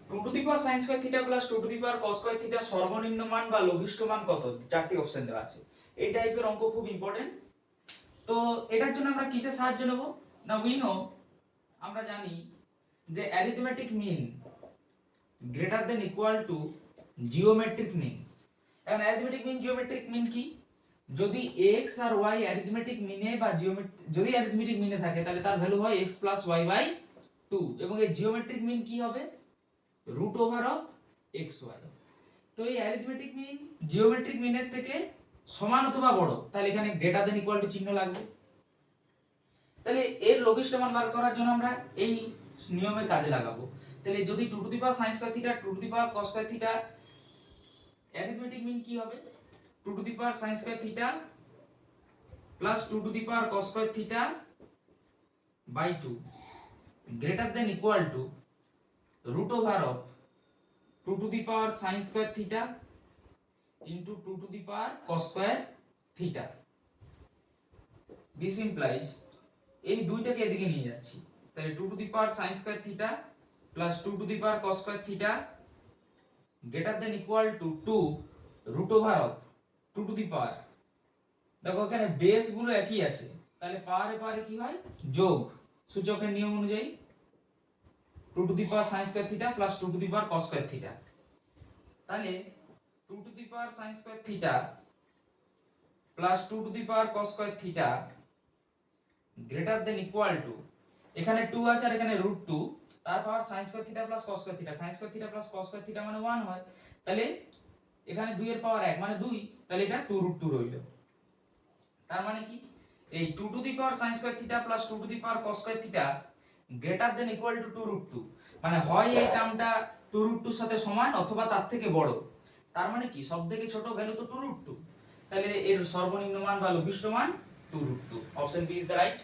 Two to the power sine square theta plus two to the power cos square theta সর্বনিম্ন মান বা লঘিষ্ঠ মান কত? চারটি অপশন দেওয়া আছে। এই টাইপের অঙ্ক খুব ইম্পর্টেন্ট। তো এটার জন্য আমরা কিসের সাহায্য নেব না? উই নো, আমরা জানি যে arithmetic mean greater than equal to geometric mean. এখন অ্যারিথমেটিক মিন জিওমেট্রিক মিন কি? যদি x আর y অ্যারিথমেটিক মিনে বা যদি অ্যারিথমেটিক মিনে থাকে তাহলে তার ভ্যালু হয় x প্লাস y বাই 2 এবং এই জিওমেট্রিক মিন কি হবে? Root over of xy। তো এই অ্যারিথমেটিক মিন জিওমেট্রিক মিনের থেকে সমান অথবা বড়, তাহলে এখানে গ্রেটার দেন ইকুয়াল টু চিহ্ন লাগবে। তাহলে এর লঘিষ্ঠ মান বার করার জন্য আমরা এই নিয়মের কাজে লাগাবো। তাহলে যদি two to the power sine square theta two to the power cos square theta, arithmetic mean কি হবে? Two to the power sine square theta plus two to the power cos square theta by 2 greater than equal to root over of two to the power sine square theta into two to the power cos square theta. This implies এই দুইটাকে এদিকে নিয়ে যাচ্ছি, তাহলে two to the power sine square theta plus two to the power cos square theta greater than equal to 2 root over of two to the power, দেখো এখানে base গুলো একই আছে, তাহলে পাওয়ারে পাওয়ারে কি হয়? যোগ, সূচকের নিয়ম অনুযায়ী two to the power sine square theta plus two to the power cos square theta. তাহলে two to the power sine square theta plus two to the power cos square theta greater than equal to, এখানে 2 আছে আর এখানে root 2, তার power sine square theta plus cos square theta, sine square theta plus cos square theta মানে 1 হয়, তাহলে এখানে 2 এর পাওয়ার 1 মানে 2, তাহলে এটা 2 রুট 2 রইল। তার মানে কি? এই 2 to the power sin square theta plus 2 to the power cos square theta greater than equal to 2 root 2, মানে হয় এই টার্মটা 2 রুট 2 এর সাথে সমান অথবা তার থেকে বড়। তার মানে কি? সবথেকে ছোট ভ্যালু তো 2 রুট 2, তাহলে এর সর্বনিম্ন মান বা লঘিষ্ঠ মান 2 root 2। Option B is the right.